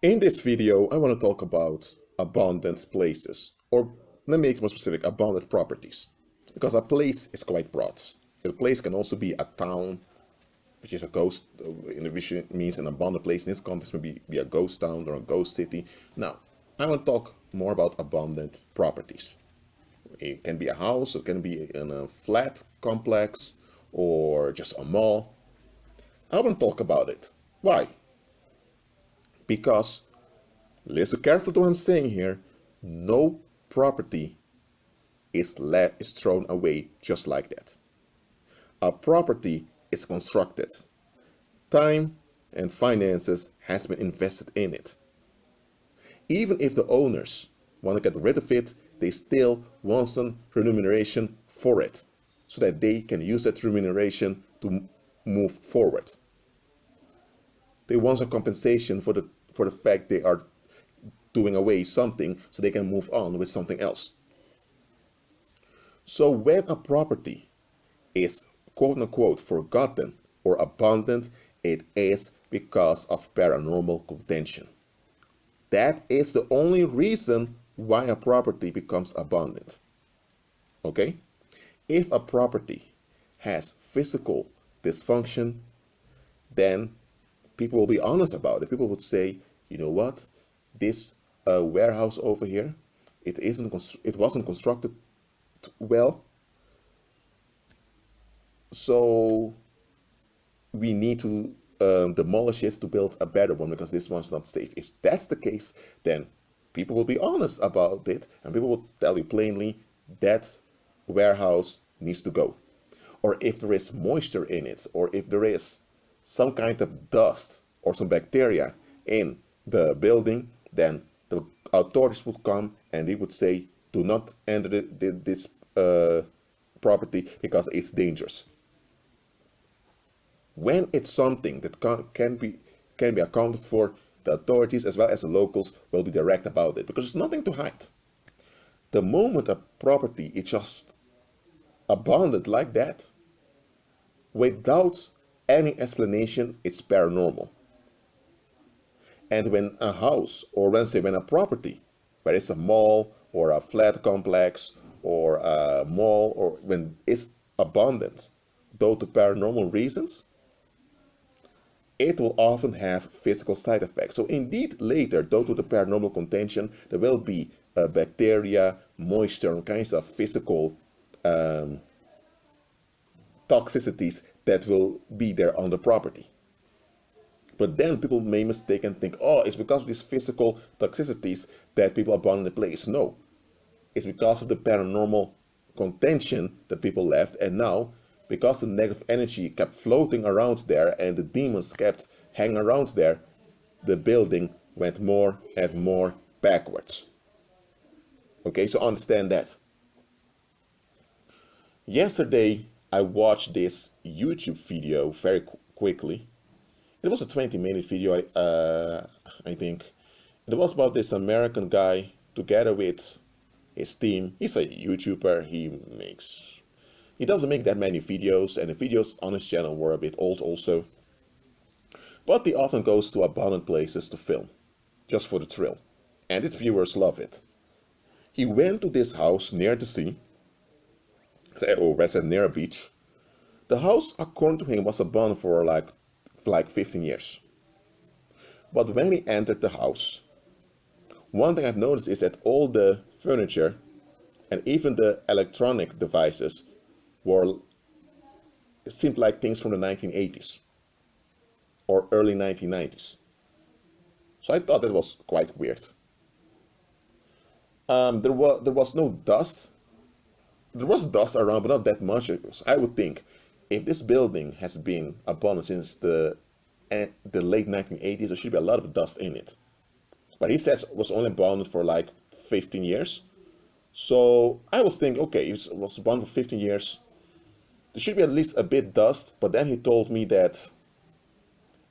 In this video, I want to talk about abundant places, or let me make it more specific, abundant properties. Because a place is quite broad. A place can also be a town, which is a ghost, which means an abundant place. In this context, maybe be a ghost town or a ghost city. Now, I want to talk more about abundant properties. It can be a house, it can be in a flat complex, or just a mall. I want to talk about it. Why? Because listen carefully to what I'm saying here. No property is thrown away just like that. A property is constructed. Time and finances has been invested in it. Even if the owners want to get rid of it, they still want some remuneration for it, so that they can use that remuneration to move forward. They want some compensation for the fact they are doing away something so they can move on with something else. So when a property is quote unquote forgotten or abandoned, it is because of paranormal contention. That is the only reason why a property becomes abandoned. Okay? If a property has physical dysfunction, then people will be honest about it. People would say, you know what, this warehouse over here, it wasn't constructed well, so we need to demolish it to build a better one because this one's not safe. If that's the case, then people will be honest about it and people will tell you plainly that warehouse needs to go. Or if there is moisture in it, or if there is some kind of dust or some bacteria in the building, then the authorities would come and they would say, do not enter this property because it's dangerous. When it's something that can be accounted for, the authorities as well as the locals will be direct about it because there's nothing to hide. The moment a property is just abandoned like that, without any explanation, it's paranormal. And when a house, or let's say when a property, whether it's a mall or a flat complex or a mall, or when it's abandoned due to paranormal reasons, it will often have physical side effects. So indeed, later, due to the paranormal contention, there will be bacteria, moisture, and kinds of physical toxicities that will be there on the property. But then people may mistake and think, oh, it's because of these physical toxicities that people abandon the place. No, it's because of the paranormal contention that people left, and now because the negative energy kept floating around there and the demons kept hanging around there, the building went more and more backwards. Okay, so understand that. Yesterday, I watched this YouTube video very quickly. It was a 20-minute video, I think. It was about this American guy together with his team. He's a YouTuber. He doesn't make that many videos, and the videos on his channel were a bit old also. But he often goes to abandoned places to film, just for the thrill. And his viewers love it. He went to this house near the sea, or I said near a beach. The house, according to him, was abandoned for like 15 years. But when he entered the house, one thing I've noticed is that all the furniture and even the electronic devices it seemed like things from the 1980s or early 1990s. So I thought that was quite weird. There was no dust. There was dust around, but not that much. I would think if this building has been abandoned since the late 1980s, there should be a lot of dust in it. But he says it was only abandoned for like 15 years. So I was thinking, okay, it was abandoned for 15 years. There should be at least a bit dust. But then he told me that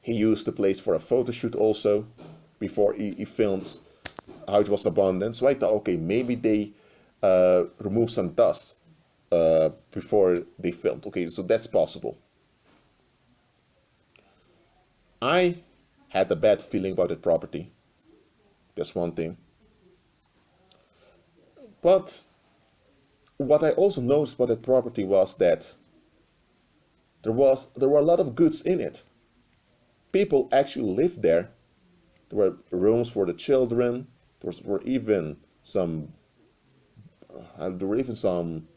he used the place for a photo shoot also before he filmed how it was abandoned. So I thought, okay, maybe they removed some dust before they filmed. Okay, so that's possible. I had a bad feeling about that property. That's one thing. But what I also noticed about that property was that there were a lot of goods in it. People actually lived there. There were rooms for the children. Were even some there were even some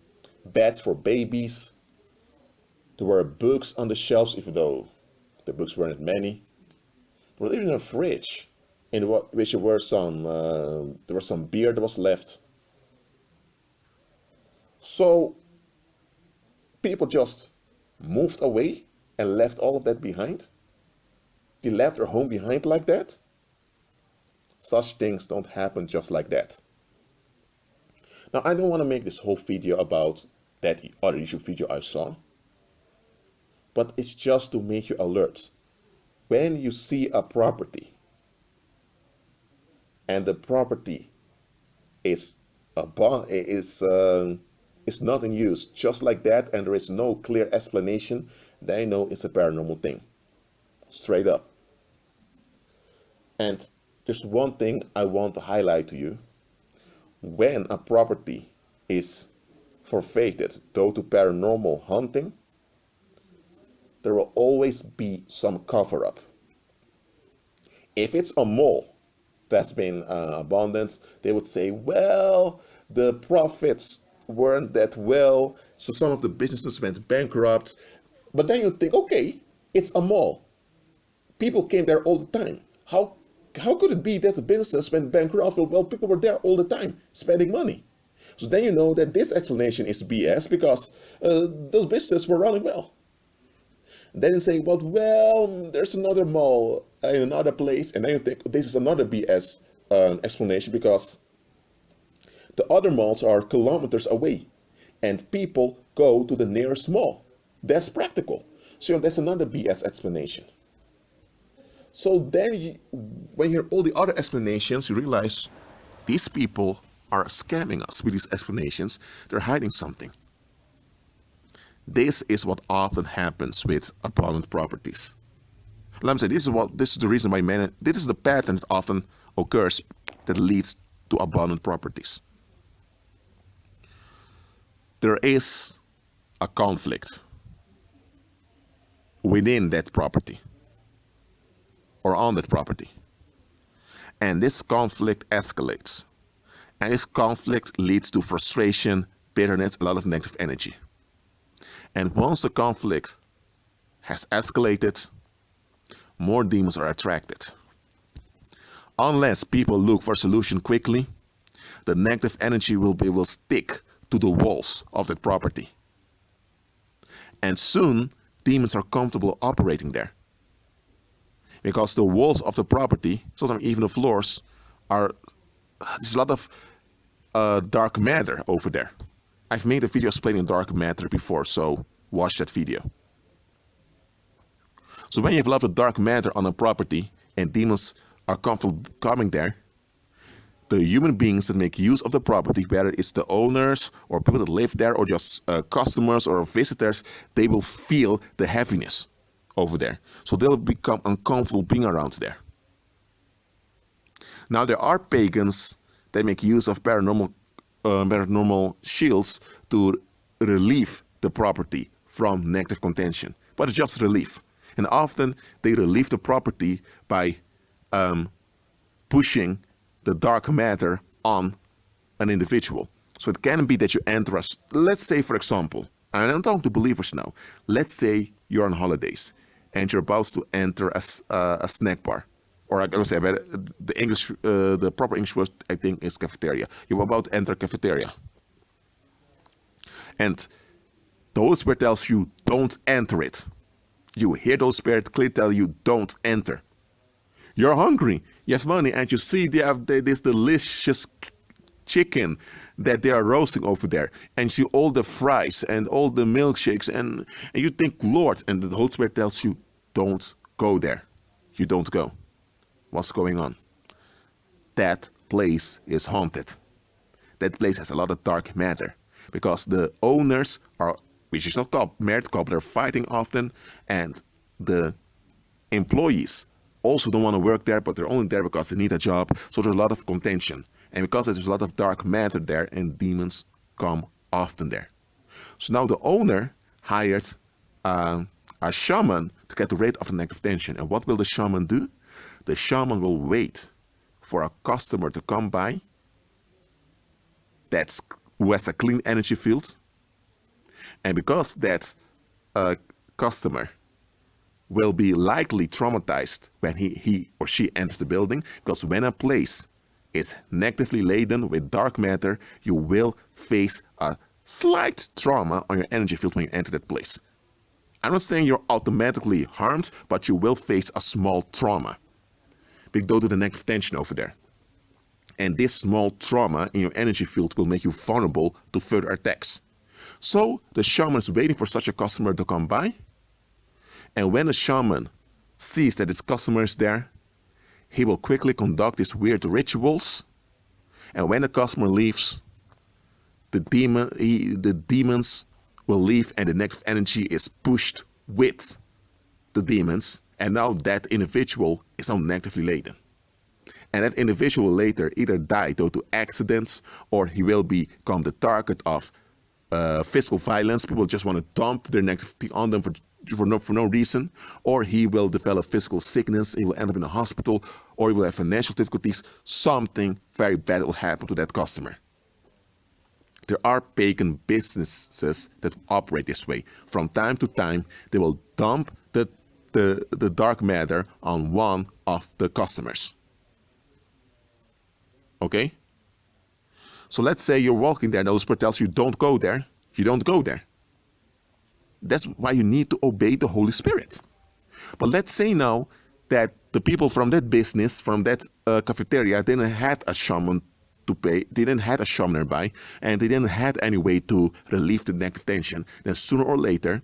beds for babies. There were books on the shelves, even though the books weren't many. There was even a fridge in which there was some beer that was left. So people just moved away and left all of that behind. They left their home behind like that. Such things don't happen just like that. Now, I don't want to make this whole video about that other YouTube video I saw, but it's just to make you alert. When you see a property and the property is is not in use just like that, and there is no clear explanation, then I know it's a paranormal thing, straight up. And there's one thing I want to highlight to you. When a property is forfeited due to paranormal hunting, there will always be some cover-up. If it's a mall that's been abandoned, they would say, well, the profits weren't that well, so some of the businesses went bankrupt. But then you think, okay, it's a mall. People came there all the time. How could it be that the businesses went bankrupt? Well, people were there all the time, spending money. So then you know that this explanation is BS because those businesses were running well. Then you say, well, there's another mall in another place, and then you think this is another BS explanation because the other malls are kilometers away, and people go to the nearest mall. That's practical. So that's another BS explanation. So then, when you hear all the other explanations, you realize these people are scamming us with these explanations. They're hiding something. This is what often happens with abandoned properties. Let me say, this is the reason why this is the pattern that often occurs that leads to abandoned properties. There is a conflict within that property or on that property. And this conflict escalates. And this conflict leads to frustration, bitterness, a lot of negative energy. And once the conflict has escalated, more demons are attracted. Unless people look for a solution quickly, the negative energy will stick to the walls of that property. And soon, demons are comfortable operating there. Because the walls of the property, sometimes even the floors, there's a lot of dark matter over there. I've made a video explaining dark matter before, so watch that video. So when you have a lot of dark matter on a property and demons are comfortable coming there, the human beings that make use of the property, whether it's the owners or people that live there or just customers or visitors, they will feel the heaviness over there. So they'll become uncomfortable being around there. Now there are pagans that make use of paranormal shields to relieve the property from negative contention. But it's just relief. And often they relieve the property by pushing the dark matter on an individual. So it can be that you enter let's say, for example, and I'm talking to believers now, let's say you're on holidays and you're about to enter a snack bar. Or I would say the proper English word, I think, is cafeteria. You're about to enter a cafeteria. And the Holy Spirit tells you, don't enter it. You hear the Holy Spirit clearly tell you, don't enter. You're hungry, you have money, and you see they have this delicious chicken that they are roasting over there. And you see all the fries and all the milkshakes, and you think, Lord, and the Holy Spirit tells you, don't go there. You don't go. What's going on? That place is haunted. That place has a lot of dark matter because the owners are, which is not married couple, they're fighting often, and the employees also don't want to work there, but they're only there because they need a job. So there's a lot of contention. And because there's a lot of dark matter there, and demons come often there. So now the owner hired a shaman to get rid of the negative tension. And what will the shaman do? The shaman will wait for a customer to come by who has a clean energy field. And because that customer will be likely traumatized when he or she enters the building, because when a place is negatively laden with dark matter, you will face a slight trauma on your energy field when you enter that place. I'm not saying you're automatically harmed, but you will face a small trauma due to the negative tension over there. And this small trauma in your energy field will make you vulnerable to further attacks. So the shaman is waiting for such a customer to come by. And when the shaman sees that his customer is there, he will quickly conduct these weird rituals. And when the customer leaves, the demons will leave, and the negative energy is pushed with the demons. And now that individual is now negatively laden. And that individual will later either die due to accidents, or he will become the target of physical violence. People just want to dump their negativity on them for no reason, or he will develop physical sickness, he will end up in a hospital, or he will have financial difficulties. Something very bad will happen to that customer. There are pagan businesses that operate this way. From time to time, they will dump the dark matter on one of the customers. Okay? So let's say you're walking there and the Holy Spirit tells you don't go there. You don't go there. That's why you need to obey the Holy Spirit. But let's say now that the people from that business, from that cafeteria, didn't have a shaman to pay, they didn't have a shaman nearby, and they didn't have any way to relieve the negative tension. Then sooner or later,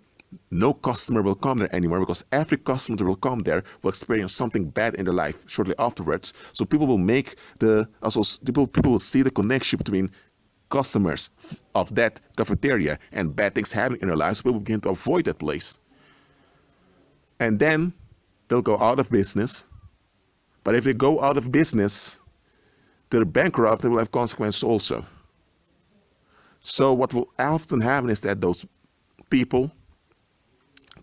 no customer will come there anymore, because every customer that will come there will experience something bad in their life shortly afterwards. So people will people will see the connection between customers of that cafeteria and bad things happening in their lives. Will begin to avoid that place, and then they'll go out of business. But if they go out of business, they're bankrupt, they will have consequences also. So what will often happen is that those people,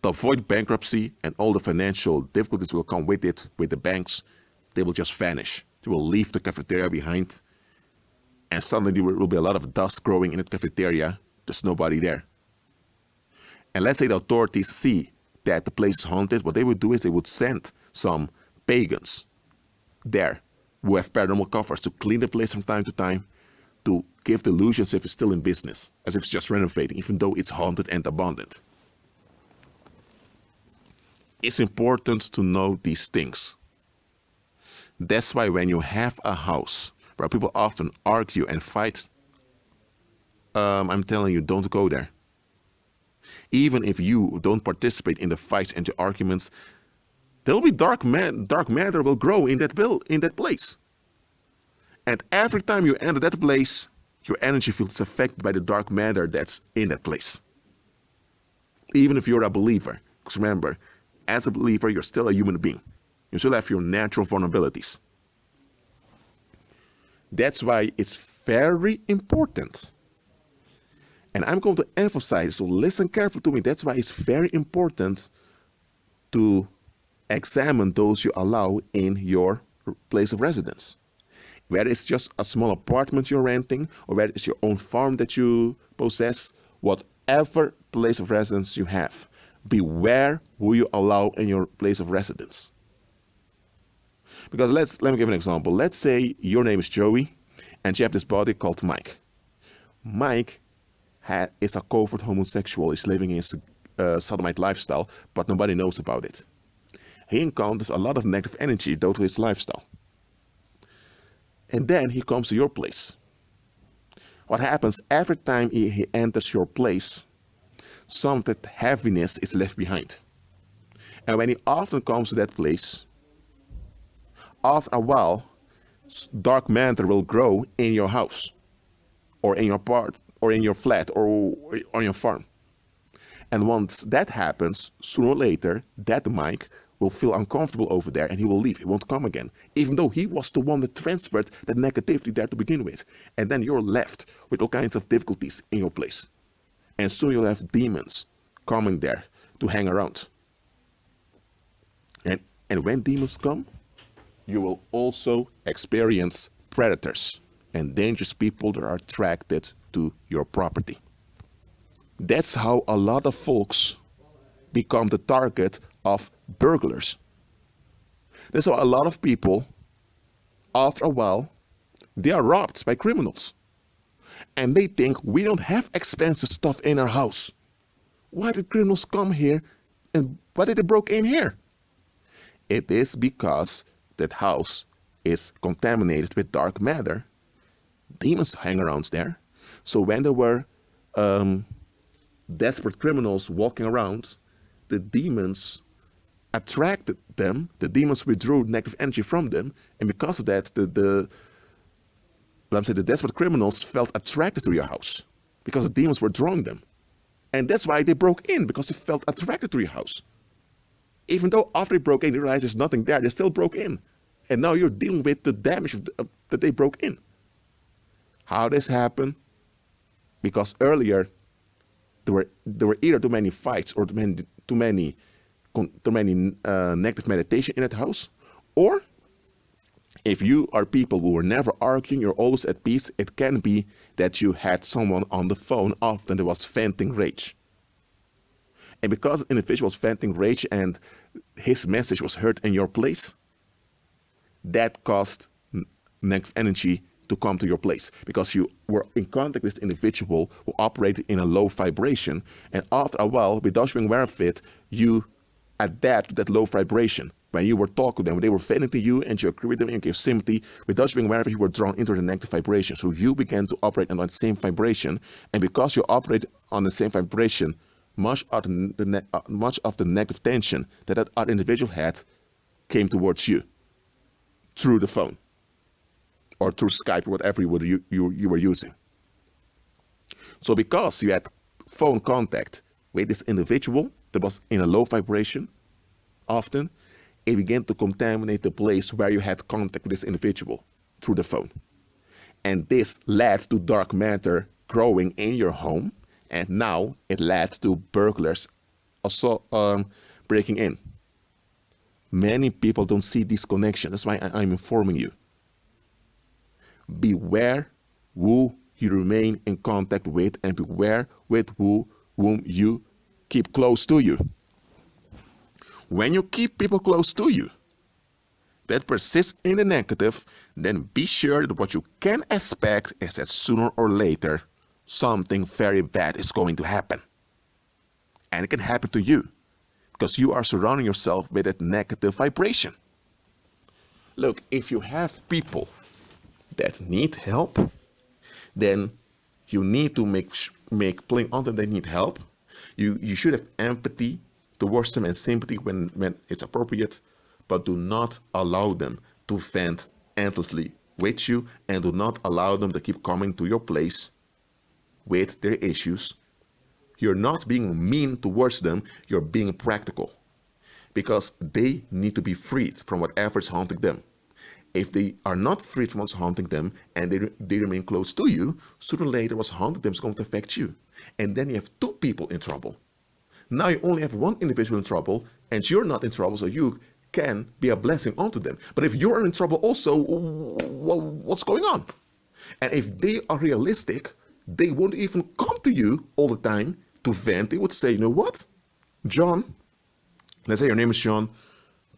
to avoid bankruptcy and all the financial difficulties will come with it, with the banks, they will just vanish. They will leave the cafeteria behind, and suddenly there will be a lot of dust growing in the cafeteria. There's nobody there. And let's say the authorities see that the place is haunted. What they would do is they would send some pagans there who have paranormal covers to clean the place from time to time, to give the illusion as if it's still in business, as if it's just renovating, even though it's haunted and abandoned. It's important to know these things. That's why when you have a house where people often argue and fight, I'm telling you, don't go there. Even if you don't participate in the fights and the arguments, there will be dark matter will grow in that place. And every time you enter that place, your energy field is affected by the dark matter that's in that place. Even if you're a believer, because remember, as a believer, you're still a human being. You still have your natural vulnerabilities. That's why it's very important. And I'm going to emphasize, so listen carefully to me. That's why it's very important to examine those you allow in your place of residence. Whether it's just a small apartment you're renting, or whether it's your own farm that you possess, whatever place of residence you have, beware who you allow in your place of residence. Because let me give an example. Let's say your name is Joey, and you have this buddy called Mike. Mike is a covert homosexual. He's living his sodomite lifestyle, but nobody knows about it. He encounters a lot of negative energy due to his lifestyle. And then he comes to your place. What happens every time he enters your place, some of that heaviness is left behind. And when he often comes to that place, after a while, dark matter will grow in your house, or in your part, or in your flat, or on your farm. And once that happens, sooner or later, that Mike will feel uncomfortable over there and he will leave. He won't come again, even though he was the one that transferred that negativity there to begin with. And then you're left with all kinds of difficulties in your place. And soon you'll have demons coming there to hang around. And when demons come, you will also experience predators and dangerous people that are attracted to your property. That's how a lot of folks become the target of burglars. That's how a lot of people, after a while, they are robbed by criminals. And they think, we don't have expensive stuff in our house. Why did criminals come here and why did they broke in here? It is because that house is contaminated with dark matter. Demons hang around there. So when there were desperate criminals walking around, the demons attracted them. The demons withdrew negative energy from them, and because of that, the desperate criminals felt attracted to your house because the demons were drawing them, and that's why they broke in, because they felt attracted to your house. Even though after they broke in, they realized there's nothing there, they still broke in, and now you're dealing with the damage that they broke in. How this happened? Because earlier there were either too many fights or too many negative meditation in that house, or if you are people who were never arguing, you're always at peace, it can be that you had someone on the phone often that was venting rage. And because an individual was venting rage and his message was heard in your place, that caused negative energy to come to your place, because you were in contact with the individual who operated in a low vibration, and after a while, without being aware of it, you adapt to that low vibration. When you were talking to them, they were venting to you and you agree with them and you gave sympathy, without being aware of it, you were drawn into the negative vibration. So you began to operate on that same vibration, and because you operate on the same vibration, much of the negative tension that other individual had came towards you through the phone or through Skype or whatever you were using. So because you had phone contact with this individual that was in a low vibration, often it began to contaminate the place where you had contact with this individual through the phone. And this led to dark matter growing in your home, and now it led to burglars also breaking in. Many people don't see this connection. That's why I'm informing you. Beware who you remain in contact with, and beware with whom you keep close to you. When you keep people close to you that persist in the negative, then be sure that what you can expect is that sooner or later something very bad is going to happen. And it can happen to you because you are surrounding yourself with that negative vibration. Look, if you have people that need help, then you need to make plain on them they need help. You should have empathy towards them and sympathy when it's appropriate, but do not allow them to vent endlessly with you, and do not allow them to keep coming to your place with their issues. You're not being mean towards them, you're being practical, because they need to be freed from whatever is haunting them. If they are not freed from what's haunting them and they remain close to you, sooner or later what's haunting them is going to affect you. And then you have two people in trouble. Now you only have one individual in trouble and you're not in trouble, so you can be a blessing onto them. But if you are in trouble also, what's going on? And if they are realistic, they won't even come to you all the time to vent. They would say, you know what, John, let's say your name is John,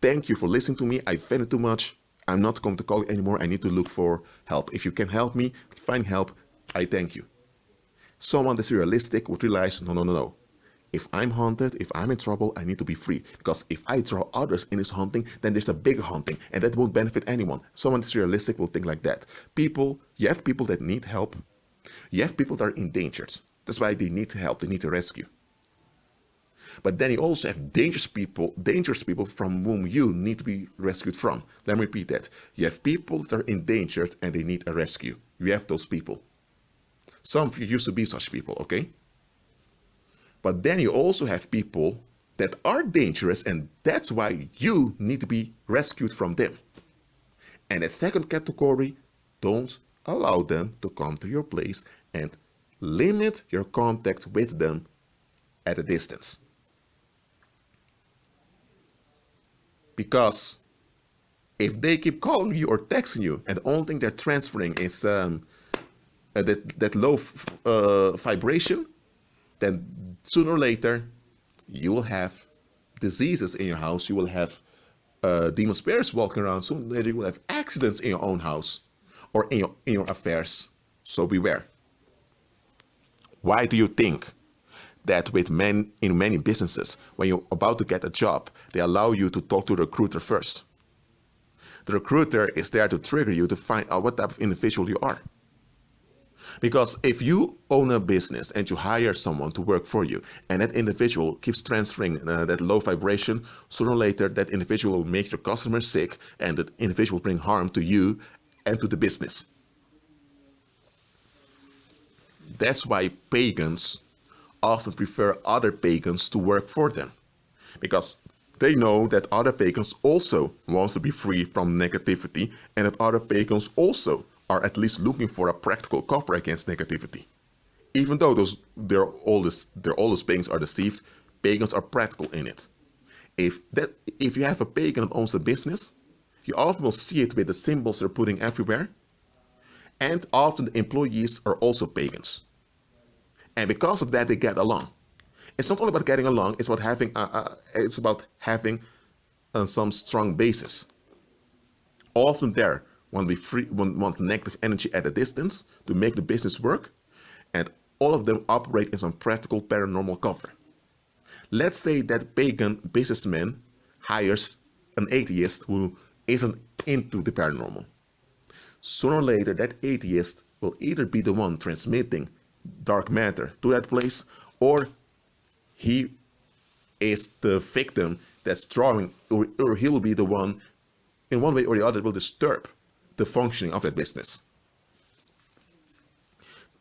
thank you for listening to me, I vented too much. I'm not going to call you anymore. I need to look for help. If you can help me, find help, I thank you. Someone that's realistic would realize, no. If I'm haunted, if I'm in trouble, I need to be free. Because if I draw others in this haunting, then there's a bigger haunting, and that won't benefit anyone. Someone that's realistic will think like that. You have people that need help. You have people that are endangered. That's why they need help. They need to rescue. But then you also have dangerous people from whom you need to be rescued from. Let me repeat that. You have people that are endangered and they need a rescue. You have those people. Some of you used to be such people, okay? But then you also have people that are dangerous, and that's why you need to be rescued from them. And the second category, don't allow them to come to your place and limit your contact with them at a distance. Because if they keep calling you or texting you and the only thing they're transferring is that low vibration, then sooner or later you will have diseases in your house, you will have demon spirits walking around, sooner or later you will have accidents in your own house or in your affairs. So beware. Why do you think that in many businesses, when you're about to get a job, they allow you to talk to the recruiter first? The recruiter is there to trigger you to find out what type of individual you are. Because if you own a business and you hire someone to work for you, and that individual keeps transferring that low vibration, sooner or later that individual will make your customer sick, and that individual will bring harm to you and to the business. That's why pagans often prefer other pagans to work for them, because they know that other pagans also want to be free from negativity, and that other pagans also are at least looking for a practical cover against negativity. Even though their oldest pagans are deceived, pagans are practical in it. If you have a pagan that owns a business, you often will see it with the symbols they're putting everywhere, and often the employees are also pagans. And because of that, they get along. It's not only about getting along; it's about having some strong basis. Often there want to be free, want negative energy at a distance to make the business work, and all of them operate in some practical paranormal cover. Let's say that pagan businessman hires an atheist who isn't into the paranormal. Sooner or later, that atheist will either be the one transmitting dark matter to that place, or he is the victim that's drawing, or he will be the one, in one way or the other, will disturb the functioning of that business.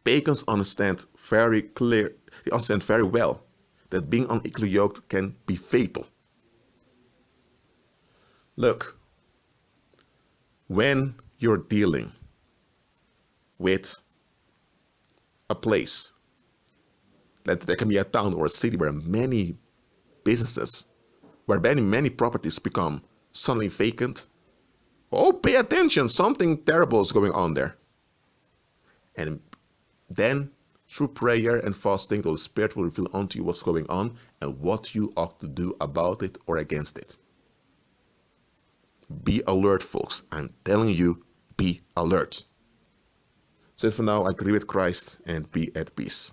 Pagans understand very well that being unequally yoked can be fatal. Look, when you're dealing with a place, that can be a town or a city where many businesses, where many properties become suddenly vacant, oh, pay attention, something terrible is going on there. And then, through prayer and fasting, the Holy Spirit will reveal unto you what's going on and what you ought to do about it or against it. Be alert, folks. I'm telling you, be alert. So for now, agree with Christ and be at peace.